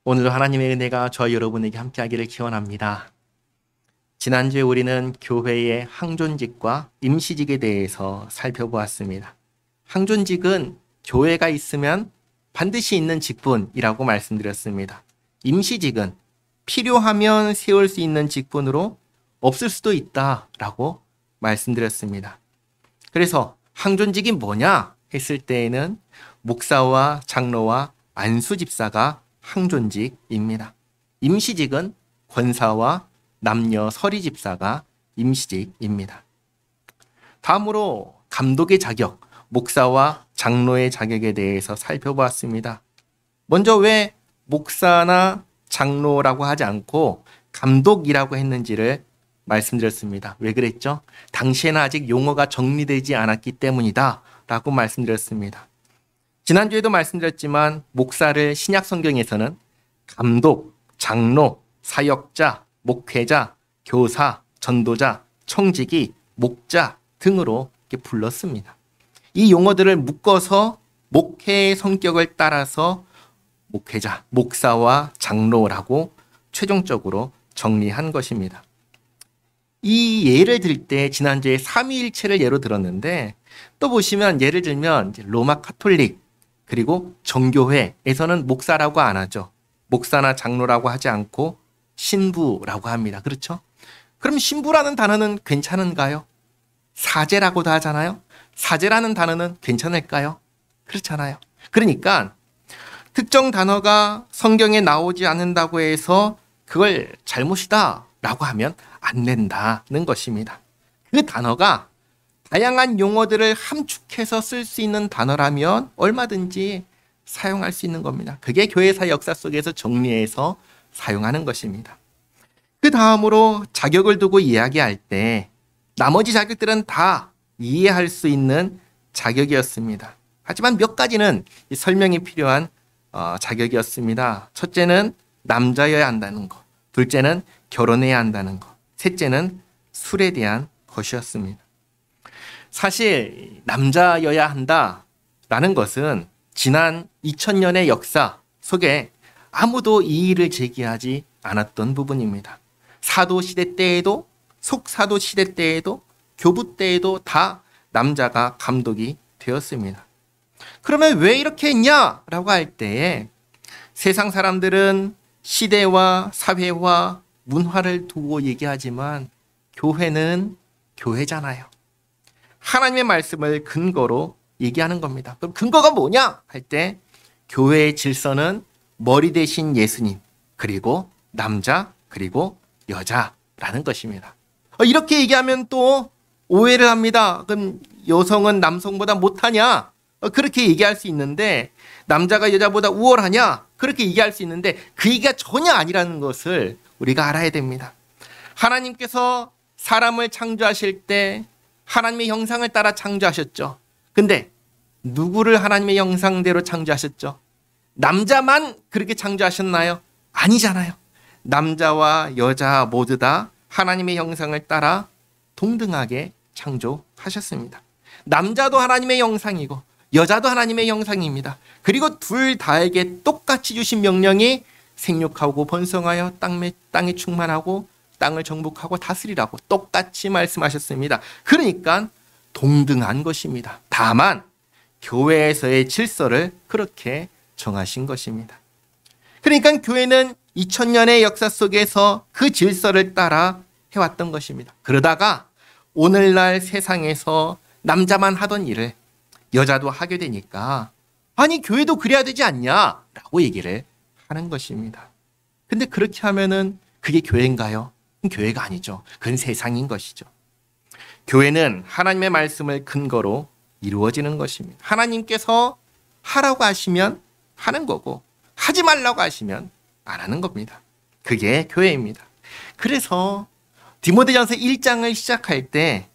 오늘도 하나님의 은혜가 저와 여러분에게 함께하기를 기원합니다. 지난주에 우리는 교회의 항존직과 임시직에 대해서 살펴보았습니다. 항존직은 교회가 있으면 반드시 있는 직분이라고 말씀드렸습니다. 임시직은 필요하면 세울 수 있는 직분으로 없을 수도 있다라고 말씀드렸습니다. 그래서 항존직이 뭐냐 했을 때에는 목사와 장로와 안수집사가 항존직입니다. 임시직은 권사와 남녀 서리집사가 임시직입니다. 다음으로 감독의 자격, 목사와 장로의 자격에 대해서 살펴보았습니다. 먼저 왜 목사나 장로라고 하지 않고 감독이라고 했는지를 말씀드렸습니다. 왜 그랬죠? 당시에는 아직 용어가 정리되지 않았기 때문이다 라고 말씀드렸습니다. 지난주에도 말씀드렸지만 목사를 신약 성경에서는 감독, 장로, 사역자, 목회자, 교사, 전도자, 청지기, 목자 등으로 이렇게 불렀습니다. 이 용어들을 묶어서 목회의 성격을 따라서 목회자, 목사와 장로라고 최종적으로 정리한 것입니다. 이 예를 들 때 지난주에 삼위일체를 예로 들었는데 또 보시면 예를 들면 로마 카톨릭 그리고 정교회에서는 목사라고 안 하죠. 목사나 장로라고 하지 않고 신부라고 합니다. 그렇죠? 그럼 신부라는 단어는 괜찮은가요? 사제라고도 하잖아요. 사제라는 단어는 괜찮을까요? 그렇잖아요. 그러니까 특정 단어가 성경에 나오지 않는다고 해서 그걸 잘못이다 라고 하면 안 된다는 것입니다. 그 단어가 다양한 용어들을 함축해서 쓸 수 있는 단어라면 얼마든지 사용할 수 있는 겁니다. 그게 교회사 역사 속에서 정리해서 사용하는 것입니다. 그 다음으로 자격을 두고 이야기할 때 나머지 자격들은 다 이해할 수 있는 자격이었습니다. 하지만 몇 가지는 설명이 필요한 자격이었습니다. 첫째는 남자여야 한다는 것, 둘째는 결혼해야 한다는 것, 셋째는 술에 대한 것이었습니다. 사실 남자여야 한다라는 것은 지난 2000년의 역사 속에 아무도 이의를 제기하지 않았던 부분입니다. 사도시대 때에도 속사도시대 때에도 교부 때에도 다 남자가 감독이 되었습니다. 그러면 왜 이렇게 했냐라고 할 때에 세상 사람들은 시대와 사회와 문화를 두고 얘기하지만 교회는 교회잖아요. 하나님의 말씀을 근거로 얘기하는 겁니다. 그럼 근거가 뭐냐 할 때 교회의 질서는 머리 대신 예수님 그리고 남자 그리고 여자라는 것입니다. 이렇게 얘기하면 또 오해를 합니다. 그럼 여성은 남성보다 못하냐? 그렇게 얘기할 수 있는데 남자가 여자보다 우월하냐? 그렇게 얘기할 수 있는데 그 얘기가 전혀 아니라는 것을 우리가 알아야 됩니다. 하나님께서 사람을 창조하실 때 하나님의 형상을 따라 창조하셨죠. 근데 누구를 하나님의 형상대로 창조하셨죠? 남자만 그렇게 창조하셨나요? 아니잖아요. 남자와 여자 모두 다 하나님의 형상을 따라 동등하게 창조하셨습니다. 남자도 하나님의 형상이고 여자도 하나님의 형상입니다. 그리고 둘 다에게 똑같이 주신 명령이 생육하고 번성하여 땅에 충만하고 땅을 정복하고 다스리라고 똑같이 말씀하셨습니다. 그러니까 동등한 것입니다. 다만 교회에서의 질서를 그렇게 정하신 것입니다. 그러니까 교회는 2000년의 역사 속에서 그 질서를 따라 해왔던 것입니다. 그러다가 오늘날 세상에서 남자만 하던 일을 여자도 하게 되니까 아니 교회도 그래야 되지 않냐라고 얘기를 하는 것입니다. 근데 그렇게 하면은 그게 교회인가요? 교회가 아니죠. 그건 세상인 것이죠. 교회는 하나님의 말씀을 근거로 이루어지는 것입니다. 하나님께서 하라고 하시면 하는 거고 하지 말라고 하시면 안 하는 겁니다. 그게 교회입니다. 그래서 디모데전서 1장을 시작할 때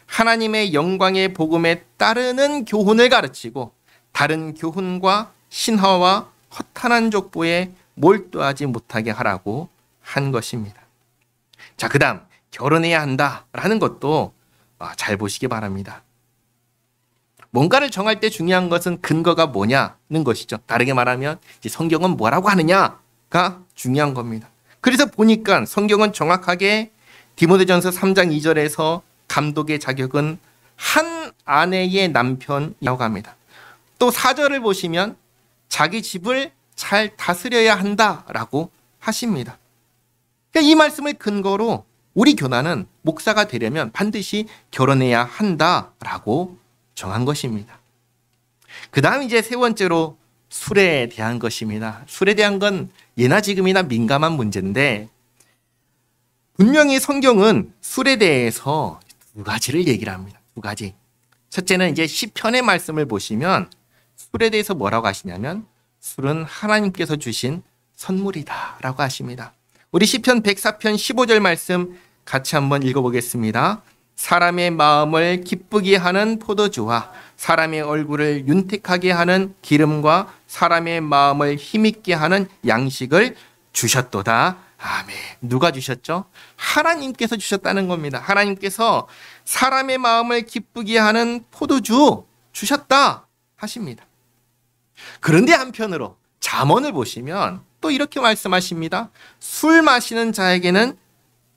하나님의 영광의 복음에 따르는 교훈을 가르치고 다른 교훈과 신화와 허탄한 족보에 몰두하지 못하게 하라고 한 것입니다. 자, 그 다음 결혼해야 한다라는 것도 잘 보시기 바랍니다. 뭔가를 정할 때 중요한 것은 근거가 뭐냐는 것이죠. 다르게 말하면 성경은 뭐라고 하느냐가 중요한 겁니다. 그래서 보니까 성경은 정확하게 디모데전서 3장 2절에서 감독의 자격은 한 아내의 남편이라고 합니다. 또 4절을 보시면 자기 집을 잘 다스려야 한다라고 하십니다. 그러니까 이 말씀을 근거로 우리 교단은 목사가 되려면 반드시 결혼해야 한다라고 정한 것입니다. 그 다음 이제 세 번째로 술에 대한 것입니다. 술에 대한 건 예나 지금이나 민감한 문제인데 분명히 성경은 술에 대해서 두 가지를 얘기를 합니다. 두 가지. 첫째는 이제 시편의 말씀을 보시면 술에 대해서 뭐라고 하시냐면 술은 하나님께서 주신 선물이다라고 하십니다. 우리 시편 104편 15절 말씀 같이 한번 읽어보겠습니다. 사람의 마음을 기쁘게 하는 포도주와 사람의 얼굴을 윤택하게 하는 기름과 사람의 마음을 힘있게 하는 양식을 주셨도다. 아멘. 누가 주셨죠? 하나님께서 주셨다는 겁니다. 하나님께서 사람의 마음을 기쁘게 하는 포도주 주셨다 하십니다. 그런데 한편으로 잠언을 보시면 또 이렇게 말씀하십니다. 술 마시는 자에게는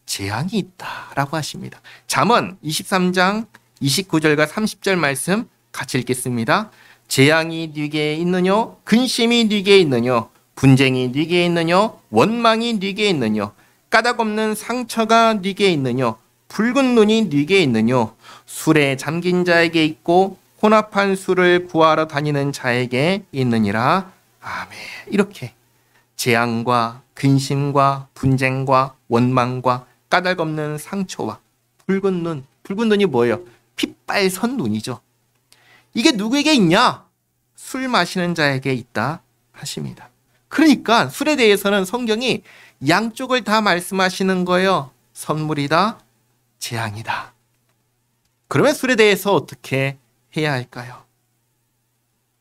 재앙이 있다라고 하십니다. 잠언 23장 29절과 30절 말씀 같이 읽겠습니다. 재앙이 네게 있느뇨? 근심이 네게 있느뇨? 분쟁이 네게 있느뇨? 원망이 네게 있느뇨? 까닭 없는 상처가 네게 있느뇨? 붉은 눈이 네게 있느뇨? 술에 잠긴 자에게 있고 혼합한 술을 구하러 다니는 자에게 있느니라. 아멘. 이렇게 재앙과 근심과 분쟁과 원망과 까닭 없는 상처와 붉은 눈, 붉은 눈이 뭐예요? 핏발선 눈이죠. 이게 누구에게 있냐? 술 마시는 자에게 있다 하십니다. 그러니까 술에 대해서는 성경이 양쪽을 다 말씀하시는 거예요. 선물이다, 재앙이다. 그러면 술에 대해서 어떻게 해야 할까요?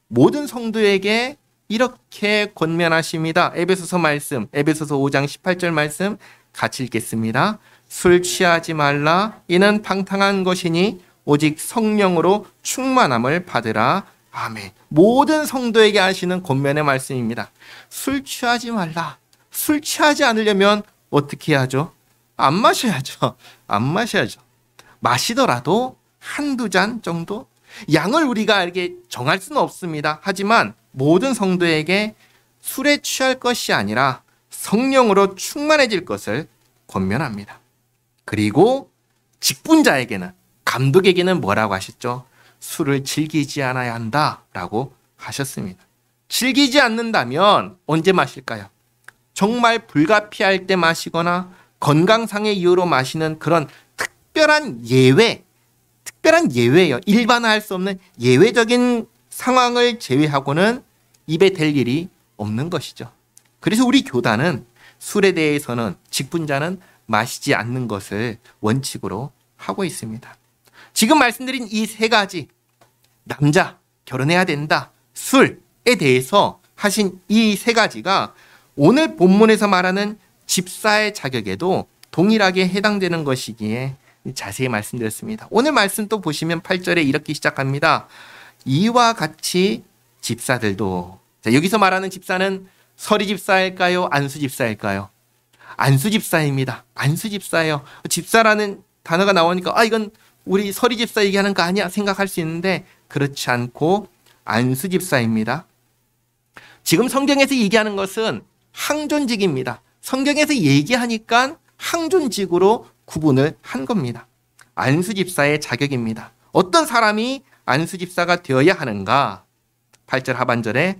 모든 성도에게 이렇게 권면하십니다. 에베소서 말씀, 에베소서 5장 18절 말씀 같이 읽겠습니다. 술 취하지 말라. 이는 방탕한 것이니 오직 성령으로 충만함을 받으라. 아멘. 모든 성도에게 하시는 권면의 말씀입니다. 술 취하지 말라. 술 취하지 않으려면 어떻게 해야죠? 안 마셔야죠. 안 마셔야죠. 마시더라도 한두 잔 정도? 양을 우리가 이렇게 정할 수는 없습니다. 하지만 모든 성도에게 술에 취할 것이 아니라 성령으로 충만해질 것을 권면합니다. 그리고 직분자에게는, 감독에게는 뭐라고 하셨죠? 술을 즐기지 않아야 한다라고 하셨습니다. 즐기지 않는다면 언제 마실까요? 정말 불가피할 때 마시거나 건강상의 이유로 마시는 그런 특별한 예외예요. 일반화할 수 없는 예외적인 상황을 제외하고는 입에 댈 일이 없는 것이죠. 그래서 우리 교단은 술에 대해서는 직분자는 마시지 않는 것을 원칙으로 하고 있습니다. 지금 말씀드린 이 세 가지, 남자, 결혼해야 된다, 술에 대해서 하신 이 세 가지가 오늘 본문에서 말하는 집사의 자격에도 동일하게 해당되는 것이기에 자세히 말씀드렸습니다. 오늘 말씀 또 보시면 8절에 이렇게 시작합니다. 이와 같이 집사들도. 자, 여기서 말하는 집사는 서리 집사일까요? 안수 집사일까요? 안수 집사입니다. 안수 집사예요. 집사라는 단어가 나오니까 이건 우리 서리 집사 얘기하는 거 아니야 생각할 수 있는데 그렇지 않고 안수 집사입니다. 지금 성경에서 얘기하는 것은 항존직입니다. 성경에서 얘기하니까 항존직으로 구분을 한 겁니다. 안수 집사의 자격입니다. 어떤 사람이 안수 집사가 되어야 하는가? 8절 하반절에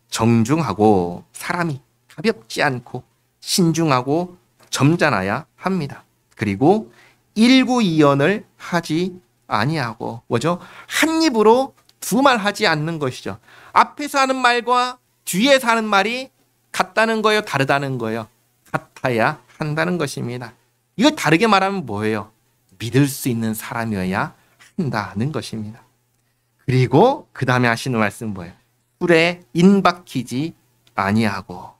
정중하고 사람이 가볍지 않고 신중하고 점잖아야 합니다. 그리고 일구이연을 하지 아니하고, 뭐죠? 한 입으로 두 말 하지 않는 것이죠. 앞에서 하는 말과 뒤에서 하는 말이 같다는 거예요, 다르다는 거예요? 같아야 한다는 것입니다. 이걸 다르게 말하면 뭐예요? 믿을 수 있는 사람이어야 한다는 것입니다. 그리고 그 다음에 하시는 말씀은 뭐예요? 술에 인박히지 아니하고.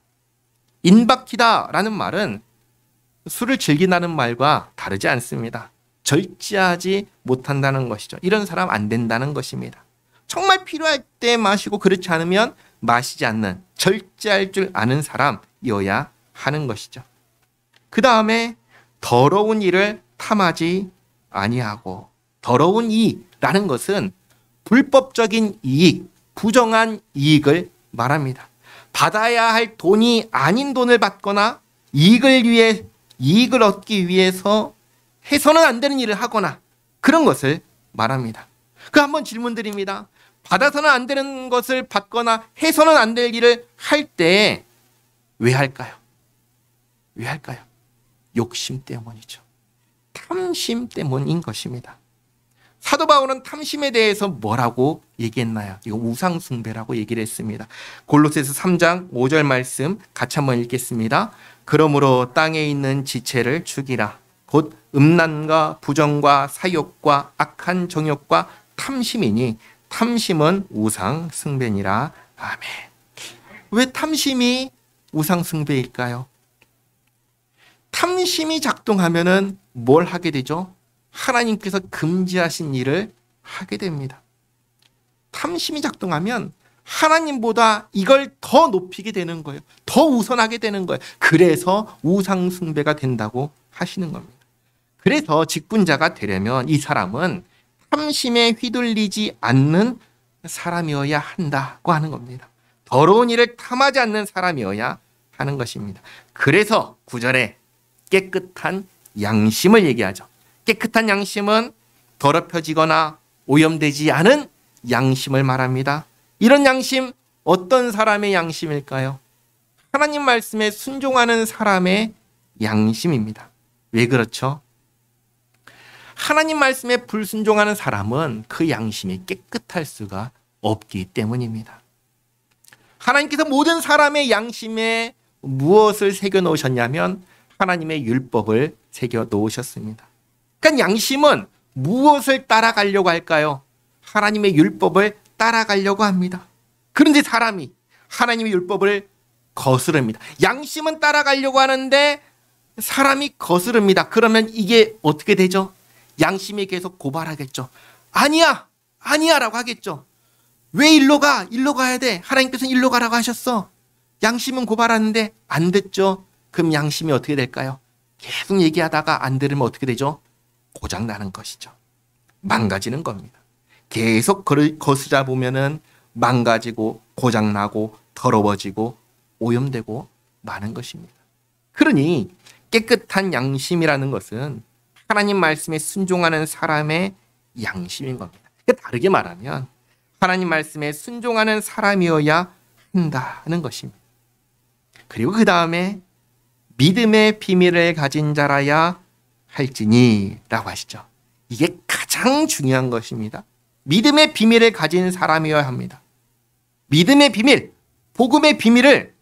인박히다라는 말은 술을 즐긴다는 말과 다르지 않습니다. 절제하지 못한다는 것이죠. 이런 사람 안 된다는 것입니다. 정말 필요할 때 마시고 그렇지 않으면 마시지 않는, 절제할 줄 아는 사람, 사람이어야 하는 것이죠. 그 다음에 더러운 일을 탐하지 아니하고, 더러운 이라는 것은 불법적인 이익, 부정한 이익을 말합니다. 받아야 할 돈이 아닌 돈을 받거나 이익을 얻기 위해서 해서는 안 되는 일을 하거나 그런 것을 말합니다. 그 한번 질문 드립니다. 받아서는 안 되는 것을 받거나 해서는 안 될 일을 할 때 왜 할까요? 왜 할까요? 욕심 때문이죠. 탐심 때문인 것입니다. 사도 바울은 탐심에 대해서 뭐라고 얘기했나요? 이거 우상숭배라고 얘기를 했습니다. 골로새서 3장 5절 말씀 같이 한번 읽겠습니다. 그러므로 땅에 있는 지체를 죽이라. 곧 음란과 부정과 사욕과 악한 정욕과 탐심이니 탐심은 우상숭배니라. 아멘. 왜 탐심이 우상숭배일까요? 탐심이 작동하면은 뭘 하게 되죠? 하나님께서 금지하신 일을 하게 됩니다. 탐심이 작동하면 하나님보다 이걸 더 높이게 되는 거예요. 더 우선하게 되는 거예요. 그래서 우상숭배가 된다고 하시는 겁니다. 그래서 직분자가 되려면 이 사람은 탐심에 휘둘리지 않는 사람이어야 한다고 하는 겁니다. 더러운 일을 탐하지 않는 사람이어야 하는 것입니다. 그래서 9절에 깨끗한 양심을 얘기하죠. 깨끗한 양심은 더럽혀지거나 오염되지 않은 양심을 말합니다. 이런 양심, 어떤 사람의 양심일까요? 하나님 말씀에 순종하는 사람의 양심입니다. 왜 그렇죠? 하나님 말씀에 불순종하는 사람은 그 양심이 깨끗할 수가 없기 때문입니다. 하나님께서 모든 사람의 양심에 무엇을 새겨 놓으셨냐면 하나님의 율법을 새겨 놓으셨습니다. 그러니까 양심은 무엇을 따라가려고 할까요? 하나님의 율법을 따라가려고 합니다. 그런데 사람이 하나님의 율법을 거스릅니다. 양심은 따라가려고 하는데 사람이 거스릅니다. 그러면 이게 어떻게 되죠? 양심이 계속 고발하겠죠. 아니야, 아니야 라고 하겠죠. 왜 일로 가? 일로 가야 돼. 하나님께서는 일로 가라고 하셨어. 양심은 고발하는데 안 듣죠. 그럼 양심이 어떻게 될까요? 계속 얘기하다가 안 들으면 어떻게 되죠? 고장나는 것이죠. 망가지는 겁니다. 계속 거스르다 보면은 망가지고 고장나고 더러워지고 오염되고 마는 것입니다. 그러니 깨끗한 양심이라는 것은 하나님 말씀에 순종하는 사람의 양심인 겁니다. 다르게 말하면 하나님 말씀에 순종하는 사람이어야 한다는 것입니다. 그리고 그 다음에 믿음의 비밀을 가진 자라야 할지니 라고 하시죠. 이게 가장 중요한 것입니다. 믿음의 비밀을 가진 사람이어야 합니다. 믿음의 비밀, 복음의 비밀을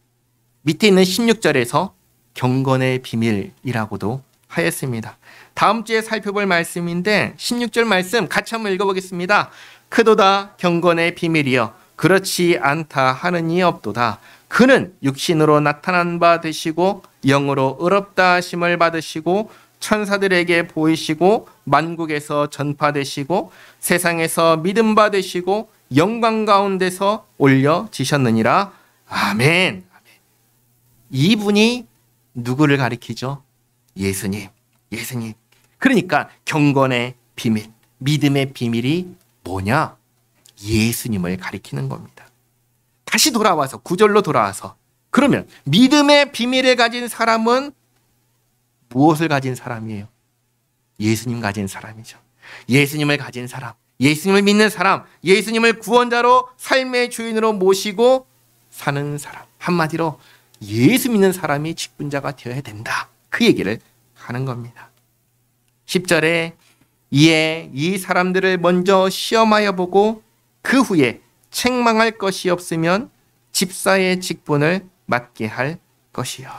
밑에 있는 16절에서 경건의 비밀이라고도 하였습니다. 다음 주에 살펴볼 말씀인데 16절 말씀 같이 한번 읽어보겠습니다. 크도다 경건의 비밀이여 그렇지 않다 하는 이 없도다. 그는 육신으로 나타난 바 되시고 영으로 의롭다 하심을 받으시고 천사들에게 보이시고 만국에서 전파되시고 세상에서 믿음 받으시고 영광 가운데서 올려지셨느니라. 아멘. 이분이 누구를 가리키죠? 예수님. 예수님. 그러니까 경건의 비밀, 믿음의 비밀이 뭐냐? 예수님을 가리키는 겁니다. 다시 돌아와서 9절로 돌아와서 그러면 믿음의 비밀을 가진 사람은 무엇을 가진 사람이에요? 예수님 가진 사람이죠. 예수님을 가진 사람, 예수님을 믿는 사람, 예수님을 구원자로 삶의 주인으로 모시고 사는 사람. 한마디로 예수 믿는 사람이 직분자가 되어야 된다. 그 얘기를 하는 겁니다. 10절에 이에 이 사람들을 먼저 시험하여 보고 그 후에 책망할 것이 없으면 집사의 직분을 맡게 할 것이요.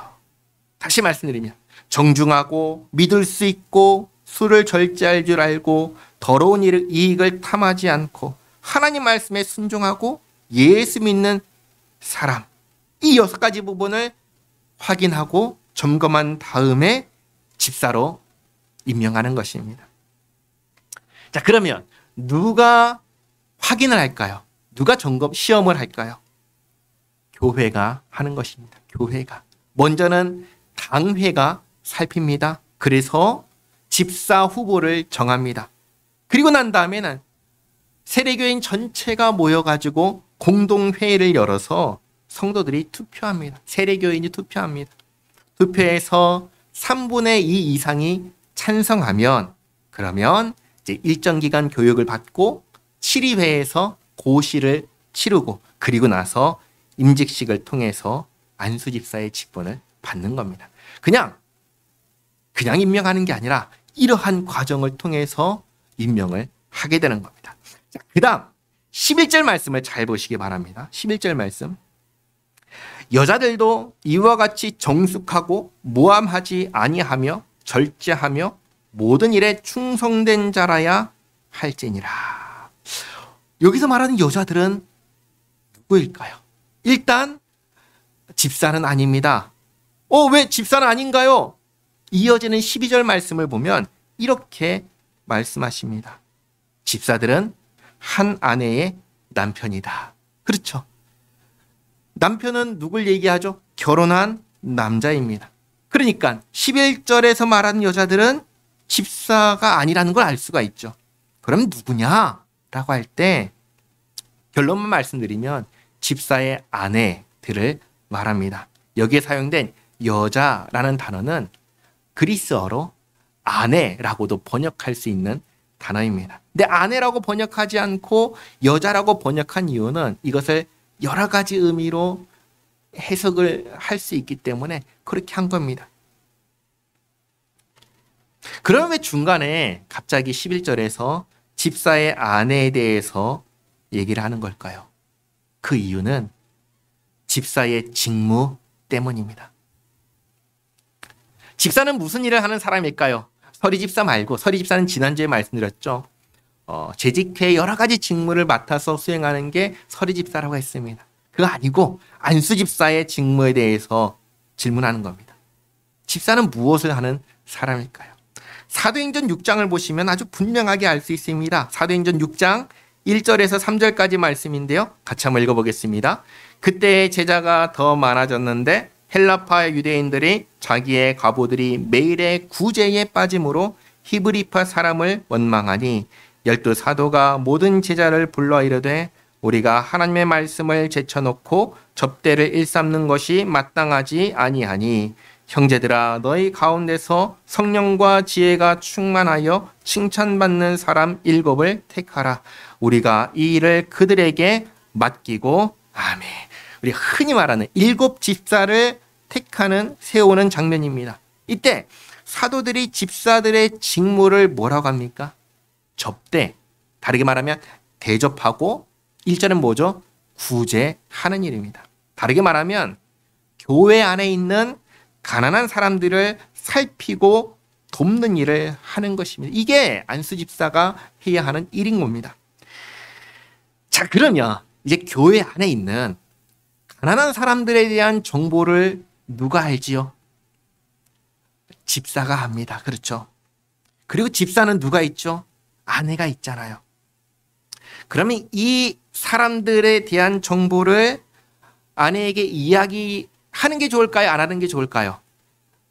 다시 말씀드리면 정중하고 믿을 수 있고 술을 절제할 줄 알고 더러운 이익을 탐하지 않고 하나님 말씀에 순종하고 예수 믿는 사람, 이 6가지 부분을 확인하고 점검한 다음에 집사로 임명하는 것입니다. 자, 그러면 누가 확인을 할까요? 누가 시험을 할까요? 교회가 하는 것입니다. 교회가. 먼저는 당회가 살핍니다. 그래서 집사 후보를 정합니다. 그리고 난 다음에는 세례교인 전체가 모여가지고 공동회의를 열어서 성도들이 투표합니다. 세례교인이 투표합니다. 투표해서 3분의 2 이상이 찬성하면 그러면 이제 일정 기간 교육을 받고 7위회에서 고시를 치르고 그리고 나서 임직식을 통해서 안수집사의 직분을 받는 겁니다. 그냥 임명하는 게 아니라 이러한 과정을 통해서 임명을 하게 되는 겁니다. 자, 그다음 11절 말씀을 잘 보시기 바랍니다. 11절 말씀. 여자들도 이와 같이 정숙하고 모함하지 아니하며 절제하며 모든 일에 충성된 자라야 할지니라. 여기서 말하는 여자들은 누구일까요? 일단 집사는 아닙니다. 왜 집사는 아닌가요? 이어지는 12절 말씀을 보면 이렇게 말씀하십니다. 집사들은 한 아내의 남편이다. 그렇죠. 남편은 누굴 얘기하죠? 결혼한 남자입니다. 그러니까 11절에서 말하는 여자들은 집사가 아니라는 걸 알 수가 있죠. 그럼 누구냐라고 할 때 결론만 말씀드리면 집사의 아내들을 말합니다. 여기에 사용된 여자라는 단어는 그리스어로 아내라고도 번역할 수 있는 단어입니다. 근데 아내라고 번역하지 않고 여자라고 번역한 이유는 이것을 여러 가지 의미로 해석을 할 수 있기 때문에 그렇게 한 겁니다. 그러면 왜 중간에 갑자기 11절에서 집사의 아내에 대해서 얘기를 하는 걸까요? 그 이유는 집사의 직무 때문입니다. 집사는 무슨 일을 하는 사람일까요? 서리집사 말고, 서리집사는 지난주에 말씀드렸죠. 재직회의 여러 가지 직무를 맡아서 수행하는 게 서리집사라고 했습니다. 그거 아니고 안수집사의 직무에 대해서 질문하는 겁니다. 집사는 무엇을 하는 사람일까요? 사도행전 6장을 보시면 아주 분명하게 알 수 있습니다. 사도행전 6장 1절에서 3절까지 말씀인데요. 같이 한번 읽어보겠습니다. 그때 제자가 더 많아졌는데 헬라파 유대인들이 자기의 과부들이 매일의 구제에 빠짐으로 히브리파 사람을 원망하니 12 사도가 모든 제자를 불러 이르되 우리가 하나님의 말씀을 제쳐놓고 접대를 일삼는 것이 마땅하지 아니하니 형제들아 너희 가운데서 성령과 지혜가 충만하여 칭찬받는 사람 7을 택하라. 우리가 이 일을 그들에게 맡기고 아멘. 우리 흔히 말하는 7 집사를 택하는 세우는 장면입니다. 이때 사도들이 집사들의 직무를 뭐라고 합니까? 접대. 다르게 말하면 대접하고 1절은 뭐죠? 구제하는 일입니다. 다르게 말하면 교회 안에 있는 가난한 사람들을 살피고 돕는 일을 하는 것입니다. 이게 안수 집사가 해야 하는 일인 겁니다. 자, 그러면 이제 교회 안에 있는 가난한 사람들에 대한 정보를 누가 알지요? 집사가 합니다. 그렇죠? 그리고 집사는 누가 있죠? 아내가 있잖아요. 그러면 이 사람들에 대한 정보를 아내에게 이야기하는 게 좋을까요? 안 하는 게 좋을까요?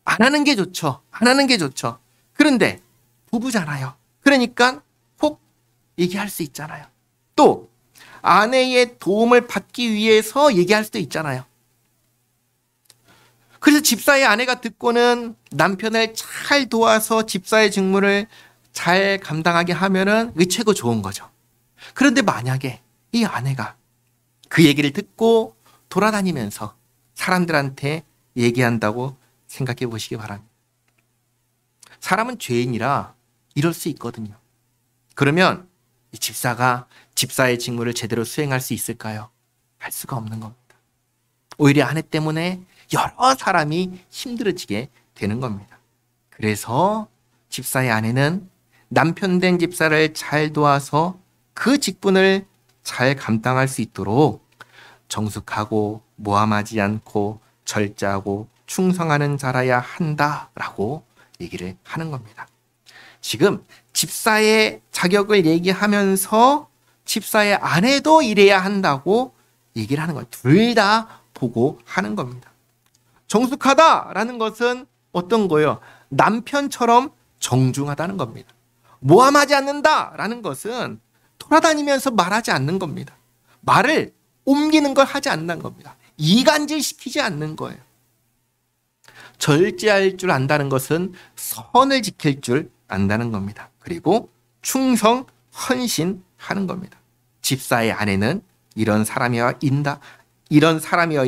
안 하는 게 좋죠. 안 하는 게 좋죠. 그런데 부부잖아요. 그러니까 꼭 얘기할 수 있잖아요. 또 아내의 도움을 받기 위해서 얘기할 수도 있잖아요. 그래서 집사의 아내가 듣고는 남편을 잘 도와서 집사의 직무를 잘 감당하게 하면은 그게 최고 좋은 거죠. 그런데 만약에 이 아내가 그 얘기를 듣고 돌아다니면서 사람들한테 얘기한다고 생각해 보시기 바랍니다. 사람은 죄인이라 이럴 수 있거든요. 그러면 이 집사가 집사의 직무를 제대로 수행할 수 있을까요? 할 수가 없는 겁니다. 오히려 아내 때문에 여러 사람이 힘들어지게 되는 겁니다. 그래서 집사의 아내는 남편 된 집사를 잘 도와서 그 직분을 잘 감당할 수 있도록 정숙하고 모함하지 않고 절제하고 충성하는 자라야 한다라고 얘기를 하는 겁니다. 지금 집사의 자격을 얘기하면서 집사의 아내도 이래야 한다고 얘기를 하는 거예요. 둘 다 보고 하는 겁니다. 정숙하다라는 것은 어떤 거예요? 남편처럼 정중하다는 겁니다. 모함하지 않는다라는 것은 돌아다니면서 말하지 않는 겁니다. 말을 옮기는 걸 하지 않는 겁니다. 이간질시키지 않는 거예요. 절제할 줄 안다는 것은 선을 지킬 줄 안다는 겁니다. 그리고 충성, 헌신하는 겁니다. 집사의 아내는 이런 사람이어야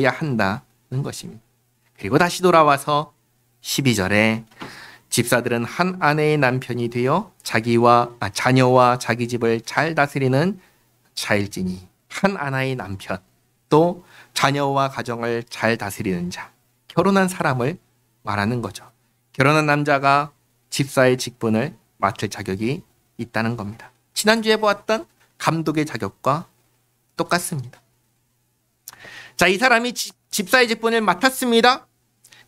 한다는 것입니다. 그리고 다시 돌아와서 12절에 집사들은 한 아내의 남편이 되어 자녀와 자기 집을 잘 다스리는 자일지니, 한 아내의 남편, 또 자녀와 가정을 잘 다스리는 자, 결혼한 사람을 말하는 거죠. 결혼한 남자가 집사의 직분을 맡을 자격이 있다는 겁니다. 지난주에 보았던 감독의 자격과 똑같습니다. 자, 이 사람이 집사의 직분을 맡았습니다.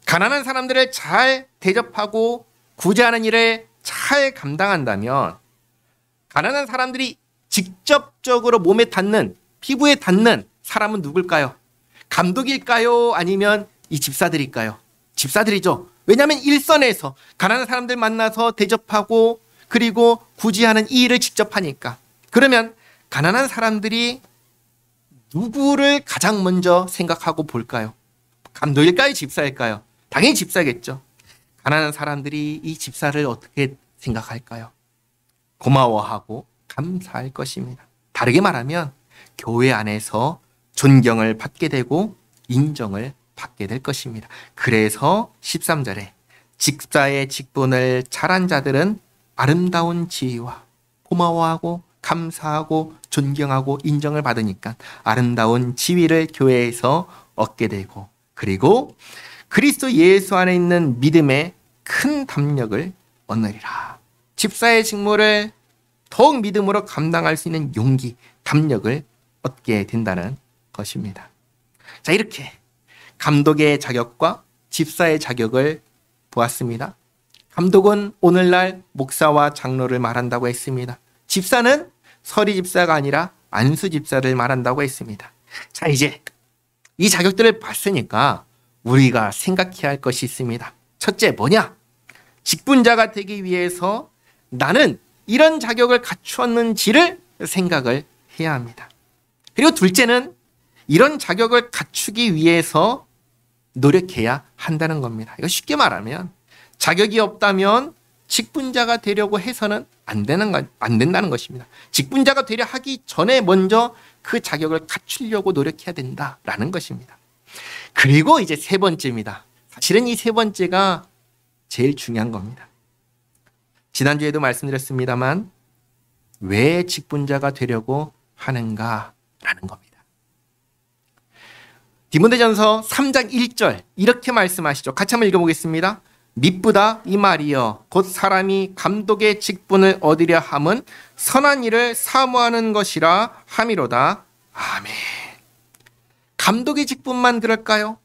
가난한 사람들을 잘 대접하고 구제하는 일을 잘 감당한다면 가난한 사람들이 직접적으로 몸에 닿는, 피부에 닿는 사람은 누굴까요? 감독일까요? 아니면 이 집사들일까요? 집사들이죠. 왜냐하면 일선에서 가난한 사람들 만나서 대접하고 그리고 구제하는 이 일을 직접 하니까. 그러면 가난한 사람들이 누구를 가장 먼저 생각하고 볼까요? 감독일까요? 집사일까요? 당연히 집사겠죠. 가난한 사람들이 이 집사를 어떻게 생각할까요? 고마워하고 감사할 것입니다. 다르게 말하면 교회 안에서 존경을 받게 되고 인정을 받게 될 것입니다. 그래서 13절에 집사의 직분을 잘한 자들은 아름다운 지위와 고마워하고 감사하고 존경하고 인정을 받으니까 아름다운 지위를 교회에서 얻게 되고, 그리고 그리스도 예수 안에 있는 믿음의 큰 담력을 얻으리라. 집사의 직무를 더욱 믿음으로 감당할 수 있는 용기, 담력을 얻게 된다는 것입니다. 자, 이렇게 감독의 자격과 집사의 자격을 보았습니다. 감독은 오늘날 목사와 장로를 말한다고 했습니다. 집사는 서리 집사가 아니라 안수 집사를 말한다고 했습니다. 자, 이제 이 자격들을 봤으니까 우리가 생각해야 할 것이 있습니다. 첫째, 뭐냐? 직분자가 되기 위해서 나는 이런 자격을 갖추었는지를 생각을 해야 합니다. 그리고 둘째는 이런 자격을 갖추기 위해서 노력해야 한다는 겁니다. 이거 쉽게 말하면 자격이 없다면 직분자가 되려고 해서는 안 된다는 것입니다. 직분자가 되려 하기 전에 먼저 그 자격을 갖추려고 노력해야 된다라는 것입니다. 그리고 이제 세 번째입니다. 사실은 이 세 번째가 제일 중요한 겁니다. 지난주에도 말씀드렸습니다만 왜 직분자가 되려고 하는가라는 겁니다. 디모데전서 3장 1절 이렇게 말씀하시죠. 같이 한번 읽어보겠습니다. 미쁘다 이 말이여 곧 사람이 감독의 직분을 얻으려 함은 선한 일을 사모하는 것이라 함이로다. 아멘. 감독의 직분만 그럴까요?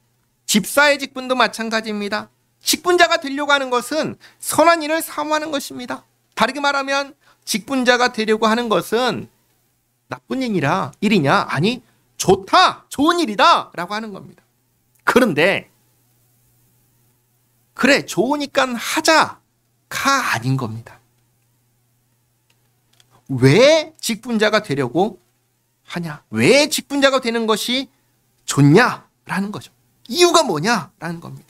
집사의 직분도 마찬가지입니다. 직분자가 되려고 하는 것은 선한 일을 사모하는 것입니다. 다르게 말하면 직분자가 되려고 하는 것은 나쁜 일이냐? 아니, 좋다, 좋은 일이다 라고 하는 겁니다. 그런데 그래, 좋으니까 하자가 아닌 겁니다. 왜 직분자가 되려고 하냐? 왜 직분자가 되는 것이 좋냐라는 거죠. 이유가 뭐냐라는 겁니다.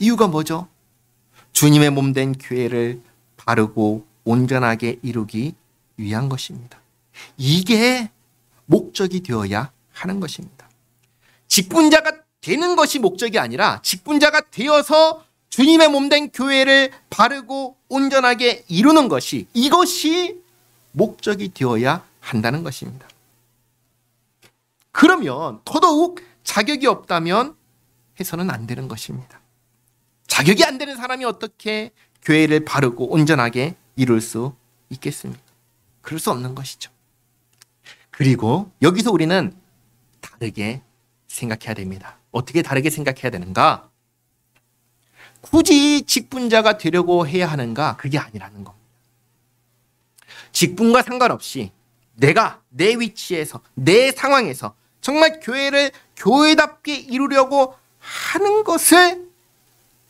이유가 뭐죠? 주님의 몸된 교회를 바르고 온전하게 이루기 위한 것입니다. 이게 목적이 되어야 하는 것입니다. 직분자가 되는 것이 목적이 아니라 직분자가 되어서 주님의 몸된 교회를 바르고 온전하게 이루는 것이, 이것이 목적이 되어야 한다는 것입니다. 그러면 더더욱 자격이 없다면 해서는 안 되는 것입니다. 자격이 안 되는 사람이 어떻게 교회를 바르고 온전하게 이룰 수 있겠습니까? 그럴 수 없는 것이죠. 그리고 여기서 우리는 다르게 생각해야 됩니다. 어떻게 다르게 생각해야 되는가? 굳이 직분자가 되려고 해야 하는가? 그게 아니라는 겁니다. 직분과 상관없이 내가 내 위치에서, 내 상황에서 정말 교회를 교회답게 이루려고 하는 것을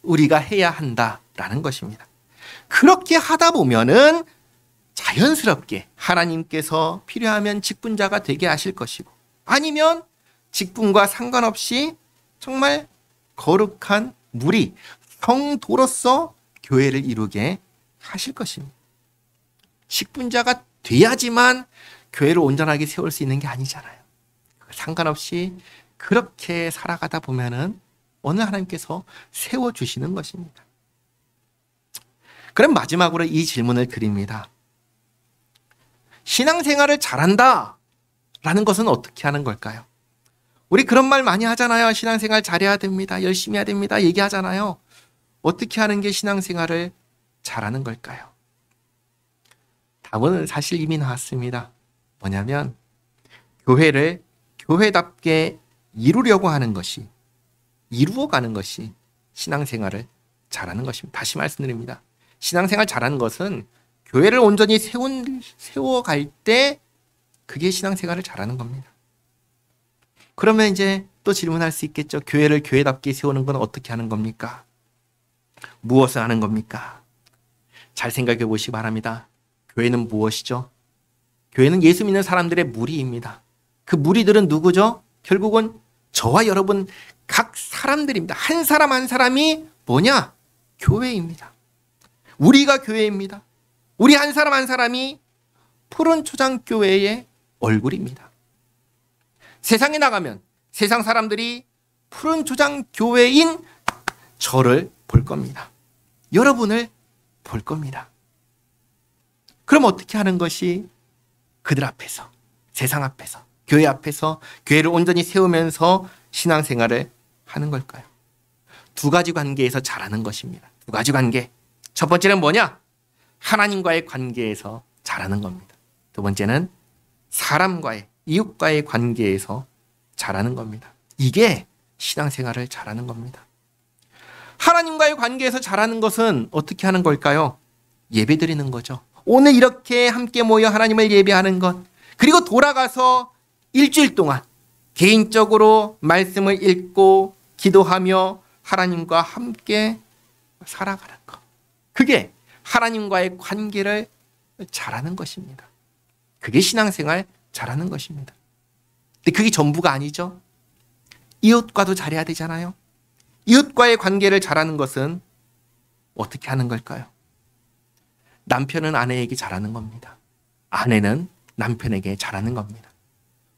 우리가 해야 한다라는 것입니다. 그렇게 하다 보면은 자연스럽게 하나님께서 필요하면 직분자가 되게 하실 것이고, 아니면 직분과 상관없이 정말 거룩한 무리, 성도로서 교회를 이루게 하실 것입니다. 직분자가 돼야지만 교회를 온전하게 세울 수 있는 게 아니잖아요. 상관없이 그렇게 살아가다 보면은 어느 하나님께서 세워주시는 것입니다. 그럼 마지막으로 이 질문을 드립니다. 신앙생활을 잘한다 라는 것은 어떻게 하는 걸까요? 우리 그런 말 많이 하잖아요. 신앙생활 잘해야 됩니다. 열심히 해야 됩니다. 얘기하잖아요. 어떻게 하는 게 신앙생활을 잘하는 걸까요? 답은 사실 이미 나왔습니다. 뭐냐면 교회를 교회답게 이루려고 하는 것이, 이루어가는 것이 신앙생활을 잘하는 것입니다. 다시 말씀드립니다. 신앙생활 잘하는 것은 교회를 온전히 세워갈 때 그게 신앙생활을 잘하는 겁니다. 그러면 이제 또 질문할 수 있겠죠. 교회를 교회답게 세우는 건 어떻게 하는 겁니까? 무엇을 하는 겁니까? 잘 생각해 보시기 바랍니다. 교회는 무엇이죠? 교회는 예수 믿는 사람들의 무리입니다. 그 무리들은 누구죠? 결국은 저와 여러분 각 사람들입니다. 한 사람 한 사람이 뭐냐? 교회입니다. 우리가 교회입니다. 우리 한 사람 한 사람이 푸른 초장교회의 얼굴입니다. 세상에 나가면 세상 사람들이 푸른 초장교회인 저를 볼 겁니다. 여러분을 볼 겁니다. 그럼 어떻게 하는 것이 그들 앞에서, 세상 앞에서, 교회 앞에서 교회를 온전히 세우면서 신앙생활을 하는 걸까요? 두 가지 관계에서 잘하는 것입니다. 두 가지 관계. 첫 번째는 뭐냐? 하나님과의 관계에서 잘하는 겁니다. 두 번째는 사람과의, 이웃과의 관계에서 잘하는 겁니다. 이게 신앙생활을 잘하는 겁니다. 하나님과의 관계에서 잘하는 것은 어떻게 하는 걸까요? 예배드리는 거죠. 오늘 이렇게 함께 모여 하나님을 예배하는 것, 그리고 돌아가서 일주일 동안 개인적으로 말씀을 읽고 기도하며 하나님과 함께 살아가는 것, 그게 하나님과의 관계를 잘하는 것입니다. 그게 신앙생활 잘하는 것입니다. 근데 그게 전부가 아니죠. 이웃과도 잘해야 되잖아요. 이웃과의 관계를 잘하는 것은 어떻게 하는 걸까요? 남편은 아내에게 잘하는 겁니다. 아내는 남편에게 잘하는 겁니다.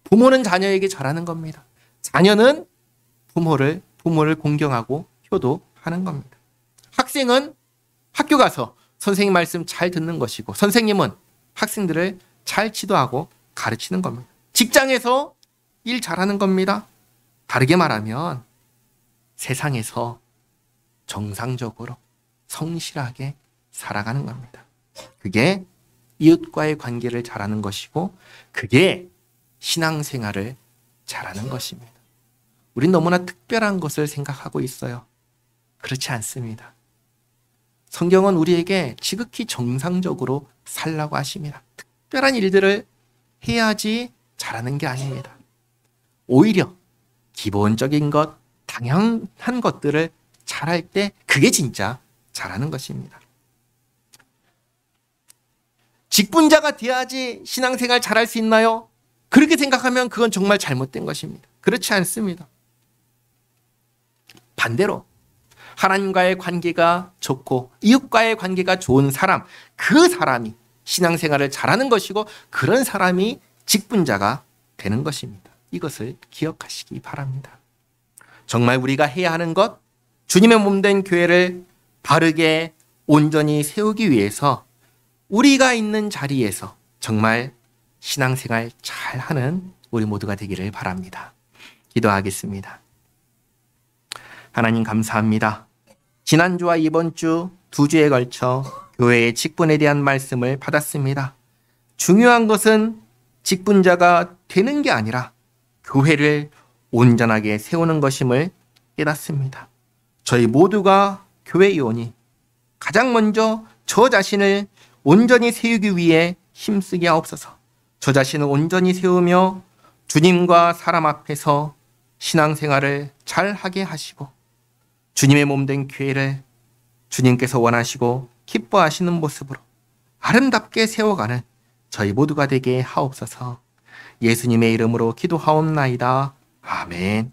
부모는 자녀에게 잘하는 겁니다. 자녀는 부모를 공경하고 효도하는 겁니다. 학생은 학교 가서 선생님 말씀 잘 듣는 것이고, 선생님은 학생들을 잘 지도하고 가르치는 겁니다. 직장에서 일 잘하는 겁니다. 다르게 말하면 세상에서 정상적으로 성실하게 살아가는 겁니다. 그게 이웃과의 관계를 잘하는 것이고, 그게 신앙생활을 잘하는 것입니다. 우린 너무나 특별한 것을 생각하고 있어요. 그렇지 않습니다. 성경은 우리에게 지극히 정상적으로 살라고 하십니다. 특별한 일들을 해야지 잘하는 게 아닙니다. 오히려 기본적인 것, 당연한 것들을 잘할 때 그게 진짜 잘하는 것입니다. 직분자가 돼야지 신앙생활 잘할 수 있나요? 그렇게 생각하면 그건 정말 잘못된 것입니다. 그렇지 않습니다. 반대로 하나님과의 관계가 좋고 이웃과의 관계가 좋은 사람, 그 사람이 신앙생활을 잘하는 것이고, 그런 사람이 직분자가 되는 것입니다. 이것을 기억하시기 바랍니다. 정말 우리가 해야 하는 것, 주님의 몸된 교회를 바르게 온전히 세우기 위해서 우리가 있는 자리에서 정말 신앙생활 잘하는 우리 모두가 되기를 바랍니다. 기도하겠습니다. 하나님 감사합니다. 지난주와 이번 주 두 주에 걸쳐 교회의 직분에 대한 말씀을 받았습니다. 중요한 것은 직분자가 되는 게 아니라 교회를 온전하게 세우는 것임을 깨닫습니다. 저희 모두가 교회의원이 가장 먼저 저 자신을 온전히 세우기 위해 힘쓰게 하옵소서. 저 자신을 온전히 세우며 주님과 사람 앞에서 신앙생활을 잘 하게 하시고, 주님의 몸 된 교회를 주님께서 원하시고 기뻐하시는 모습으로 아름답게 세워가는 저희 모두가 되게 하옵소서. 예수님의 이름으로 기도하옵나이다. 아멘.